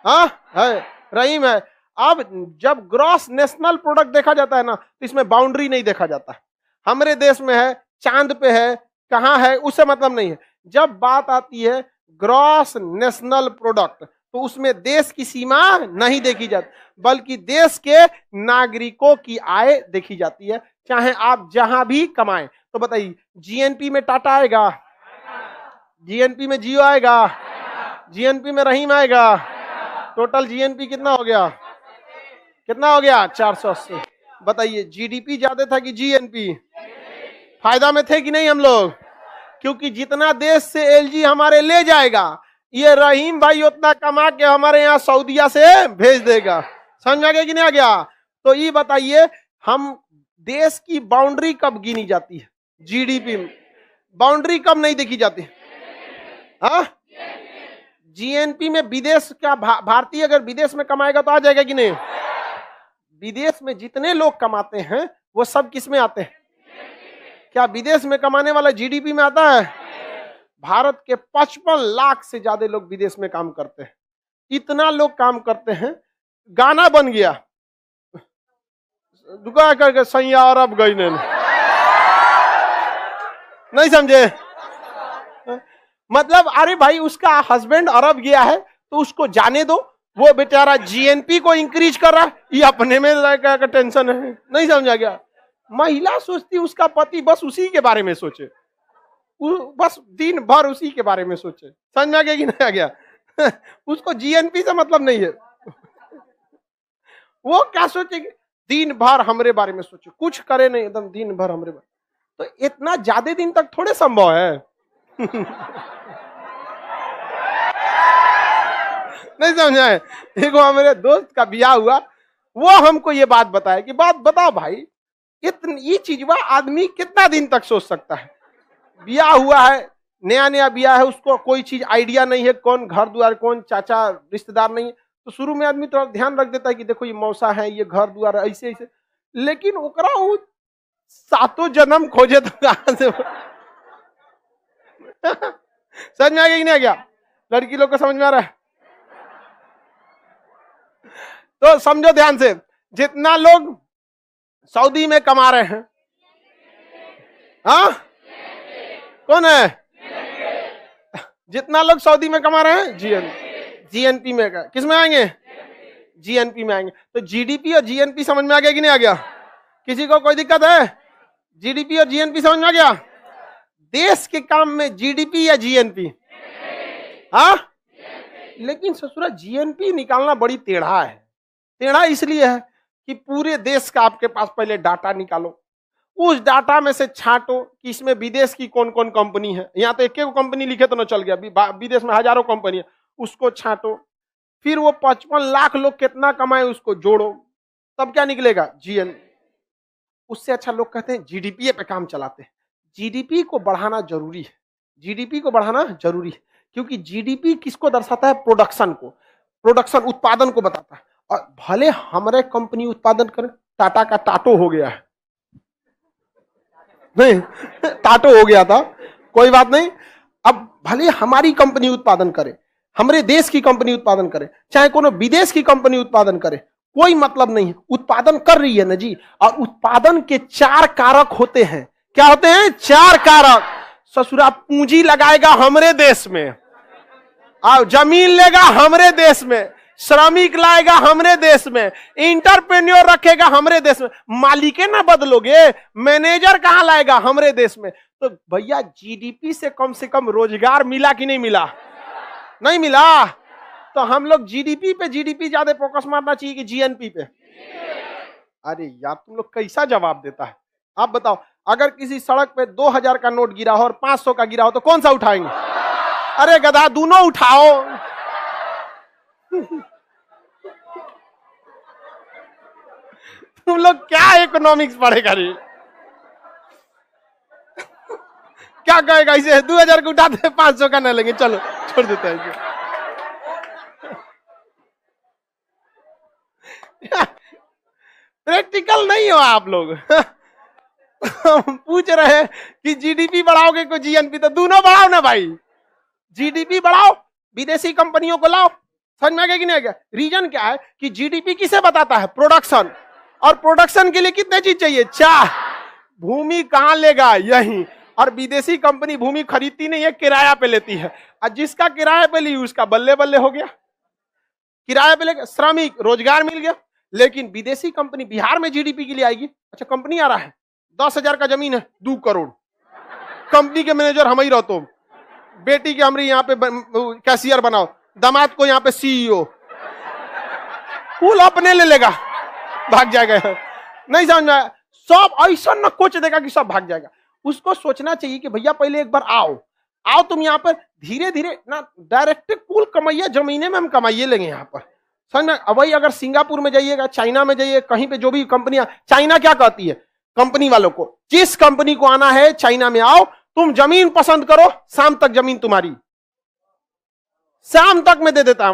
हाँ है, रहीम है। अब जब ग्रॉस नेशनल प्रोडक्ट देखा जाता है ना, तो इसमें बाउंड्री नहीं देखा जाता। हमारे देश में है, चांद पे है, कहां है, उससे मतलब नहीं है। जब बात आती है ग्रॉस नेशनल प्रोडक्ट, तो उसमें देश की सीमा नहीं देखी जाती, बल्कि देश के नागरिकों की आय देखी जाती है, चाहे आप जहां भी कमाएं। तो बताइए, जीएनपी में टाटा आएगा, जीएनपी में जियो आएगा, जीएनपी में रहीम आएगा। टोटल जीएनपी कितना हो गया, कितना हो गया, 480। बताइए, जीडीपी ज्यादा था कि जीएनपी? फायदा में थे कि नहीं हम लोग? क्योंकि जितना देश से एलजी हमारे ले जाएगा, ये रहीम भाई उतना कमा के हमारे यहाँ सऊदीया से भेज देगा। समझ आ गया कि नहीं आ गया? तो ये बताइए, हम देश की बाउंड्री कब गिनी जाती है? जीडीपी में। बाउंड्री कब नहीं देखी जाती? हाँ, जीएनपी में विदेश का भारतीय अगर विदेश में कमाएगा तो आ जाएगा कि नहीं? विदेश में जितने लोग कमाते हैं वो सब किस में आते हैं? क्या विदेश में कमाने वाला जीडीपी में आता है? भारत के 55 लाख से ज्यादा लोग विदेश में काम करते हैं। इतना लोग काम करते हैं, गाना बन गया, दुका करके सैया अरब गई नहीं समझे? मतलब अरे भाई, उसका हस्बैंड अरब गया है तो उसको जाने दो, वो बेचारा जीएनपी को इंक्रीज कर रहा है, ये अपने में का टेंशन है। नहीं समझा गया? महिला सोचती उसका पति बस उसी के बारे में सोचे, बस दिन भर उसी के बारे में सोचे। समझ में आ गया कि नहीं आ गया? उसको जीएनपी से मतलब नहीं है। वो क्या सोचेगी? दिन भर हमरे बारे में सोचे, कुछ करे नहीं, एकदम दिन भर हमरे बारे। तो इतना ज्यादा दिन तक थोड़े संभव है। नहीं समझा है? एक मेरे दोस्त का ब्याह हुआ, वो हमको ये बात बताया कि बात बताओ भाई, ये चीज वह आदमी कितना दिन तक सोच सकता है? ब्याह हुआ है, नया नया ब्याह है, उसको कोई चीज आइडिया नहीं है, कौन घर द्वार, कौन चाचा रिश्तेदार नहीं है, तो शुरू में आदमी थोड़ा ध्यान रख देता है कि देखो ये मौसा है, ये घर द्वार ऐसे ऐसे। लेकिन ओकरा वो 7 जन्म खोजे तो कहां से? समझ में आ गया कि नहीं आ गया? लड़की लोग को समझ में आ रहा है? तो समझो ध्यान से, जितना लोग सऊदी में कमा रहे हैं, हाँ कौन है? जितना लोग सऊदी में कमा रहे हैं, जीएनपी में, किस में आएंगे? जीएनपी में आएंगे। तो जीडीपी और जीएनपी समझ में आ गया कि नहीं आ गया? किसी को कोई दिक्कत है? जीडीपी और जीएनपी समझ में आ गया? देश के काम में जीडीपी या जीएनपी? हाँ, लेकिन ससुरा जीएनपी निकालना बड़ी टेढ़ा है। टेढ़ा इसलिए है कि पूरे देश का आपके पास पहले डाटा निकालो, उस डाटा में से छांटो कि इसमें विदेश की कौन कौन कंपनी है। यहाँ तो एक कंपनी लिखे तो ना चल गया, विदेश में हजारों कंपनी है, उसको छांटो। फिर वो 55 लाख लोग कितना कमाए उसको जोड़ो, तब क्या निकलेगा? जीएन। उससे अच्छा लोग कहते हैं जीडीपी पे काम चलाते हैं। जीडीपी को बढ़ाना जरूरी है, जीडीपी को बढ़ाना जरूरी है, क्योंकि जीडीपी किसको दर्शाता है? प्रोडक्शन को, प्रोडक्शन उत्पादन को बताता है। और भले हमारे कंपनी उत्पादन करे, टाटा का टाटो हो गया है, नहीं टाटो हो गया था, कोई बात नहीं। अब भले हमारी कंपनी उत्पादन करे, हमारे देश की कंपनी उत्पादन करे, चाहे कोनो विदेश की कंपनी उत्पादन करे, कोई मतलब नहीं है, उत्पादन कर रही है ना जी। और उत्पादन के 4 कारक होते हैं। क्या होते हैं? 4 कारक। ससुरा पूंजी लगाएगा हमरे देश में, और जमीन लेगा हमरे देश में, श्रमिक लाएगा हमरे देश में, इंटरप्रेन्योर रखेगा हमरे देश में। मालिके ना बदलोगे, मैनेजर कहां लाएगा? हमरे देश में। तो भैया जीडीपी से कम रोजगार मिला कि नहीं मिला? नहीं मिला। तो हम लोग जीडीपी ज्यादा फोकस मारना चाहिए कि जीएनपी पे? अरे यार, तुम लोग कैसा जवाब देता है? आप बताओ, अगर किसी सड़क पे 2000 का नोट गिरा हो और 500 का गिरा हो तो कौन सा उठाएंगे? अरे गधा, दोनों उठाओ। तुम लोग क्या इकोनॉमिक्स पढ़ेगा रे? क्या कहेगा इसे? 2000 को उठाते 500 का न लेंगे, चलो छोड़ देते हैं इसे। प्रैक्टिकल नहीं हो आप लोग। पूछ रहे हैं कि जीडीपी बढ़ाओगे को जीएनपी? तो दोनों बढ़ाओ ना भाई, जीडीपी बढ़ाओ, विदेशी कंपनियों को लाओ, समझ में आ गया कि नहीं आ गया? रीजन क्या है कि जीडीपी किसे बताता है? प्रोडक्शन। और प्रोडक्शन के लिए कितने चीज चाहिए? 4। भूमि कहां लेगा? यहीं। और विदेशी कंपनी भूमि खरीदती नहीं है, किराया पे लेती है, और जिसका किराया पे ली उसका बल्ले बल्ले हो गया, किराया पे लेकर श्रमिक, रोजगार मिल गया। लेकिन विदेशी कंपनी बिहार में जीडीपी के लिए आएगी। अच्छा, कंपनी आ रहा है, 10,000 का जमीन है, 2 करोड़, कंपनी के मैनेजर हम ही रहते, बेटी के हमारी यहाँ पे कैशियर बनाओ, दामाद को यहाँ पे सीईओ, कुल अपने ले लेगा, भाग जाएगा। नहीं समझ में? सब ऐसा न कोच देगा कि सब भाग जाएगा। उसको सोचना चाहिए कि भैया पहले एक बार आओ तुम यहाँ पर, धीरे धीरे ना डायरेक्ट कुल कमाइए, जमीने में हम कमाइए लेंगे यहाँ पर, समझ में? अब वही अगर सिंगापुर में जाइएगा, चाइना में जाइए, कहीं पे जो भी कंपनियां, चाइना क्या कहती है कंपनी वालों को? जिस कंपनी को आना है चाइना में आओ, तुम जमीन पसंद करो, शाम तक जमीन तुम्हारी, शाम तक में दे देता है।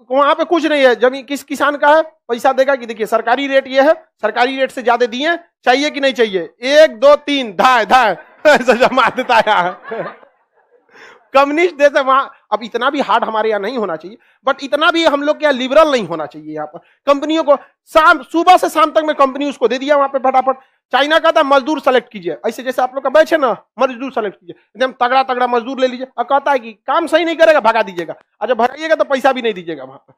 वहां पे कुछ नहीं है, जमीन किस किसान का है, पैसा देगा कि देखिए सरकारी रेट ये है, सरकारी रेट से ज्यादा दिए, चाहिए कि नहीं चाहिए, 1 2 3 धाय धाय ऐसा जमा देता है। कम्युनिस्ट देश है वहां। अब इतना भी हार्ड हमारे यहाँ नहीं होना चाहिए, बट इतना भी हम लोग के यहाँ लिबरल नहीं होना चाहिए। यहाँ पर कंपनियों को सुबह से शाम तक में कंपनी उसको दे दिया वहां पे फटाफट। चाइना का था मजदूर सेलेक्ट कीजिए, ऐसे जैसे आप लोग का बैच है ना, मजदूर सेलेक्ट कीजिए, एकदम तगड़ा तगड़ा मजदूर ले लीजिए, और कहता है कि काम सही नहीं करेगा भगा दीजिएगा, अच्छा भगाइएगा तो पैसा भी नहीं दीजिएगा। वहां पर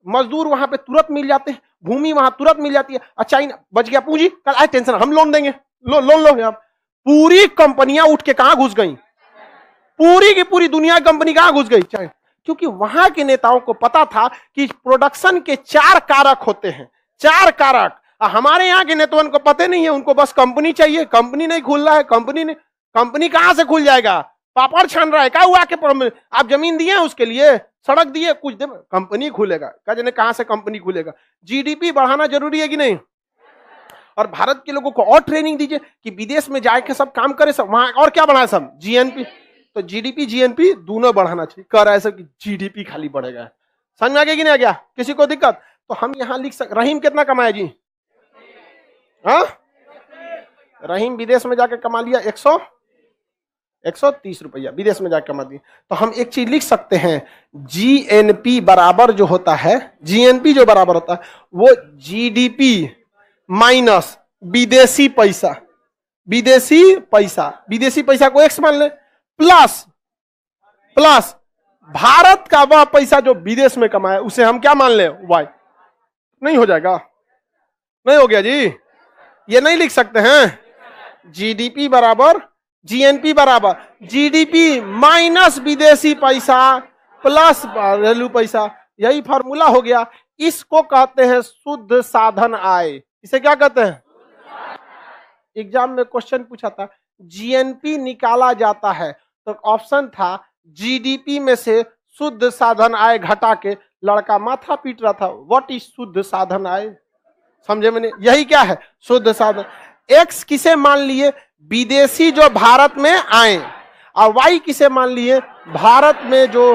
मजदूर वहां पे तुरंत मिल जाते हैं, भूमि वहां तुरंत मिल जाती है। और चाइना बच गया पूंजी, कल आए टेंशन, हम लोन देंगे, लोन लो। यहाँ पूरी कंपनियां उठ के कहां घुस गई, पूरी की पूरी दुनिया की कंपनी कहां घुस गई? चाइना। क्योंकि वहां के नेताओं को पता था कि प्रोडक्शन के 4 कारक होते हैं, 4 कारक। हमारे यहाँ के नेताओं को पता नहीं है, उनको बस कंपनी चाहिए, कंपनी नहीं खुल रहा है, कंपनी कहां से खुल जाएगा? पापड़ छान रहा है क्या हुआ के? आप जमीन दिए उसके लिए, सड़क दिए, कुछ दे, कंपनी खुलेगा कहां से कंपनी खुलेगा? जीडीपी बढ़ाना जरूरी है कि नहीं? और भारत के लोगों को और ट्रेनिंग दीजिए कि विदेश में जाके सब काम करे, सब वहां और क्या बढ़ाए, सब जीएनपी। तो जीडीपी जीएनपी दोनों बढ़ाना चाहिए। कर रहा है सब कि जीडीपी खाली बढ़ेगा। समझ में आ गया कि नहीं आ गया? किसी को दिक्कत? तो हम यहां लिख सकते, रहीम कितना कमाया जी? हाँ, रहीम विदेश में जाके कमा लिया 130 रुपया, विदेश में जाके कमा दिया। तो हम एक चीज लिख सकते हैं, जीएनपी बराबर जो होता है, जीएनपी जो बराबर होता है वो जीडीपी माइनस विदेशी पैसा, विदेशी पैसा को एक्स मान ले, प्लस भारत का वह पैसा जो विदेश में कमाया उसे हम क्या मान ले? वाई। नहीं हो जाएगा? नहीं हो गया जी? ये नहीं लिख सकते हैं? जीडीपी बराबर जीएनपी बराबर जीडीपी माइनस विदेशी पैसा प्लस घरेलू पैसा, यही फॉर्मूला हो गया। इसको कहते हैं शुद्ध साधन आय। इसे क्या कहते हैं? एग्जाम में क्वेश्चन पूछा था, जीएनपी निकाला जाता है, तो ऑप्शन था जीडीपी में से शुद्ध साधन आय घटा के। लड़का माथा पीट रहा था, व्हाट इज शुद्ध साधन आय? समझे मैंने? यही क्या है शुद्ध साधन। एक्स किसे मान लिए? विदेशी जो भारत में आए। और वाई किसे मान लिए? भारत में जो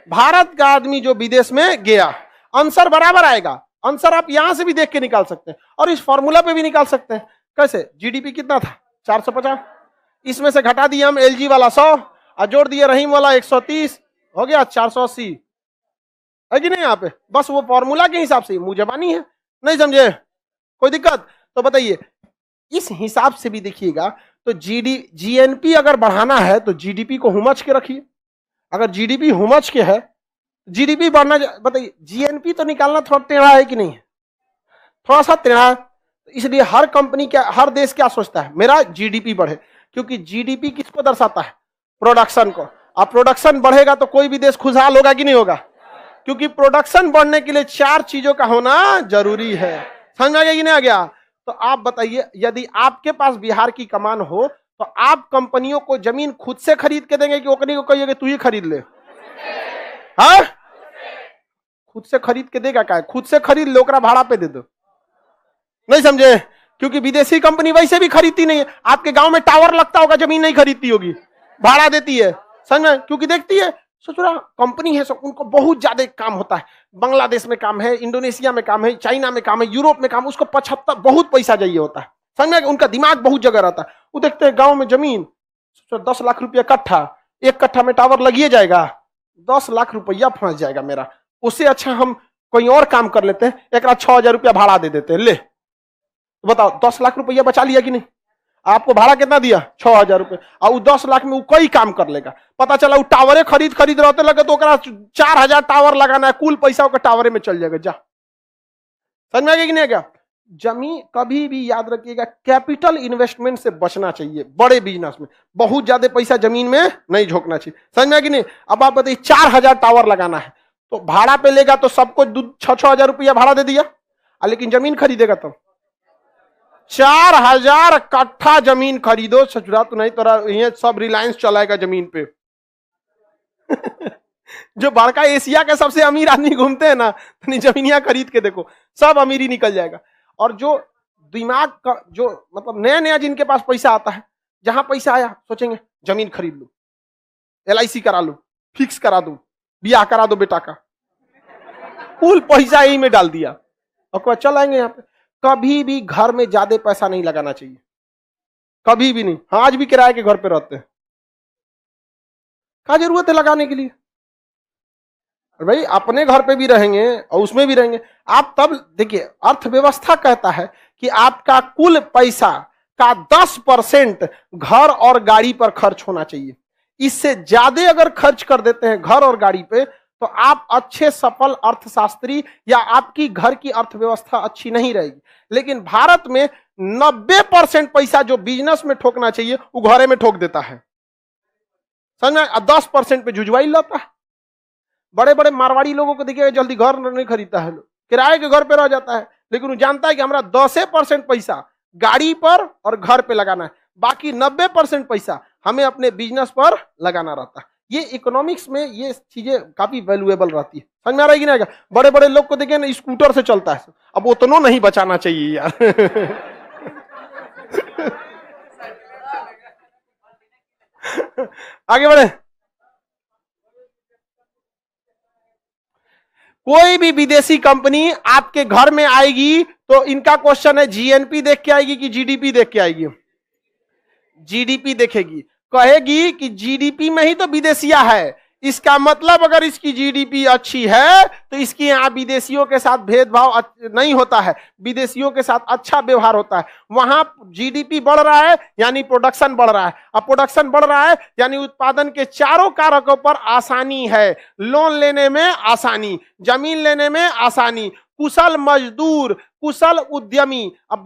भारत का आदमी जो विदेश में गया। आंसर बराबर आएगा। आंसर आप यहां से भी देख के निकाल सकते हैं और इस फॉर्मूला पे भी निकाल सकते हैं। कैसे? जीडीपी कितना था? 450, इसमें से घटा दिया हम एलजी वाला 100 और जोड़ दिया रहीम वाला 130, हो गया 480। है कि नहीं? यहाँ पे बस वो फॉर्मूला के हिसाब से मुझे बानी है। नहीं समझे? कोई दिक्कत? तो बताइए, इस हिसाब से भी देखिएगा तो जीएनपी अगर बढ़ाना है तो जीडीपी को हुमच के रखिए। अगर जीडीपी हुमच के है, जीडीपी बढ़ना, बताइए जीएनपी तो निकालना थोड़ा टेढ़ा है कि नहीं? थोड़ा सा टेढ़ा है। इसलिए हर कंपनी क्या, हर देश क्या सोचता है? मेरा जीडीपी बढ़े, क्योंकि जीडीपी किसको दर्शाता है? प्रोडक्शन को। अब प्रोडक्शन बढ़ेगा तो कोई भी देश खुशहाल होगा कि नहीं होगा? क्योंकि प्रोडक्शन बढ़ने के लिए 4 चीजों का होना जरूरी है। समझ में आ गया कि नहीं आ गया? तो आप बताइए, यदि आपके पास बिहार की कमान हो तो आप कंपनियों को जमीन खुद से खरीद के देंगे कि ओकनी को कहिएगा तू ही खरीद ले? हाँ, खुद से खरीद के देगा क्या? खुद से खरीद लो, ओकरा भाड़ा पे दे दो। नहीं समझे? क्योंकि विदेशी कंपनी वैसे भी खरीदती नहीं है। आपके गांव में टावर लगता होगा, जमीन नहीं खरीदती होगी, भाड़ा देती है। समझ में? क्योंकि देखती है सोच रहा कंपनी है, सब उनको बहुत ज्यादा काम होता है। बांग्लादेश में काम है, इंडोनेशिया में काम है, चाइना में काम है, यूरोप में काम, उसको 75 बहुत पैसा चाहिए होता है। समझ में? उनका दिमाग बहुत जगह रहता है। वो देखते हैं गांव में जमीन 10 लाख रुपया कट्ठा, 1 कट्ठा में टावर लगिए जाएगा, 10 लाख रुपया फंस जाएगा मेरा। उससे अच्छा हम कोई और काम कर लेते हैं, एक 6,000 रुपया भाड़ा दे देते हैं, ले तो बताओ 10 लाख रुपया बचा लिया कि नहीं। आपको भाड़ा कितना दिया, 6,000 रुपये, और वो 10 लाख में वो कई काम कर लेगा। पता चला वो टावरे खरीद रहते लगे तो 4,000 टावर लगाना है, कुल पैसा टावरे में चल जाएगा। जा, समझ में आ गया कि नहीं? क्या जमीन कभी भी याद रखिएगा, कैपिटल इन्वेस्टमेंट से बचना चाहिए। बड़े बिजनेस में बहुत ज्यादा पैसा जमीन में नहीं झोंकना चाहिए। समझ में आ गया कि नहीं? अब आप बताइए 4,000 टावर लगाना है तो भाड़ा पे लेगा तो सबको 6,000 रुपया भाड़ा दे दिया, लेकिन जमीन खरीदेगा तो 4,000 कट्ठा जमीन खरीदो। सचुरा तो नहीं तो ये सब रिलायंस चलाएगा जमीन पे। जो बड़का एशिया के सबसे अमीर आदमी घूमते हैं ना, तो जमीनियां खरीद के देखो, सब अमीरी निकल जाएगा। और जो दिमाग का जो मतलब नया नया जिनके पास पैसा आता है, जहां पैसा आया सोचेंगे जमीन खरीद लो, LIC करा लो, फिक्स करा दो, ब्याह करा दो बेटा का, कुल पैसा यही में डाल दिया और चल आएंगे। यहाँ पे कभी भी घर में ज्यादा पैसा नहीं लगाना चाहिए, कभी भी नहीं। हाँ, आज भी किराए के घर पे रहते हैं, क्या जरूरत है लगाने के लिए? भाई अपने घर पे भी रहेंगे और उसमें भी रहेंगे आप, तब देखिए अर्थव्यवस्था कहता है कि आपका कुल पैसा का 10% घर और गाड़ी पर खर्च होना चाहिए। इससे ज्यादा अगर खर्च कर देते हैं घर और गाड़ी पे तो आप अच्छे सफल अर्थशास्त्री या आपकी घर की अर्थव्यवस्था अच्छी नहीं रहेगी। लेकिन भारत में 90% पैसा जो बिजनेस में ठोकना चाहिए वो घरे में ठोक देता है, समझ में? 10% पे जुजवाई लाता है। बड़े बड़े मारवाड़ी लोगों को देखिएगा जल्दी घर नहीं खरीदता है, लोग किराए के घर पे रह जाता है, लेकिन वो जानता है कि हमारा 10% पैसा गाड़ी पर और घर पे लगाना है, बाकी 90% पैसा हमें अपने बिजनेस पर लगाना रहता है। ये इकोनॉमिक्स में ये चीजें काफी वैल्यूएबल रहती है। समझ में आ रहा है कि नहीं? बड़े बड़े लोग को देखिए ना स्कूटर से चलता है, अब उतना नहीं बचाना चाहिए यार। आगे बढ़े। कोई भी विदेशी कंपनी आपके घर में आएगी तो इनका क्वेश्चन है GNP देख के आएगी कि GDP देख के आएगी? GDP देखेगी, कहेगी कि GDP में ही तो विदेशिया है, इसका मतलब अगर इसकी GDP अच्छी है तो इसके यहाँ विदेशियों के साथ भेदभाव नहीं होता है, विदेशियों के साथ अच्छा व्यवहार होता है। वहां GDP बढ़ रहा है यानी प्रोडक्शन बढ़ रहा है, अब प्रोडक्शन बढ़ रहा है यानी उत्पादन के चारों कारकों पर आसानी है, लोन लेने में आसानी, जमीन लेने में आसानी, कुशल मजदूर, कुशल उद्यमी। अब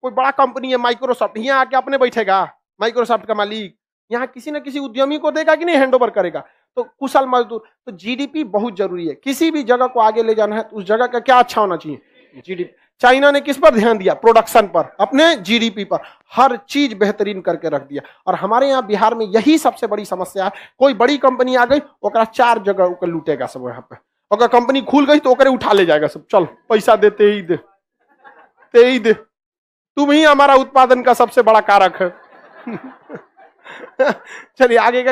कोई बड़ा कंपनी है माइक्रोसॉफ्ट, यहाँ आके अपने बैठेगा माइक्रोसॉफ्ट का मालिक, यहाँ किसी न किसी उद्यमी को देगा कि नहीं, हैंडओवर करेगा। तो कुशल मजदूर, तो GDP बहुत जरूरी है। किसी भी जगह को आगे ले जाना है तो उस जगह का क्या अच्छा होना चाहिए? GDP। चाइना ने किस पर ध्यान दिया? प्रोडक्शन पर, अपने GDP पर हर चीज बेहतरीन करके रख दिया। और हमारे यहाँ बिहार में यही सबसे बड़ी समस्या है, कोई बड़ी कंपनी आ गई ओकरा 4 जगह लूटेगा सब यहाँ पे, अगर कंपनी खुल गई तो ओकरे उठा ले जाएगा सब, चल पैसा देते ही दे, तुम ही हमारा उत्पादन का सबसे बड़ा कारक है। चलिए आगे का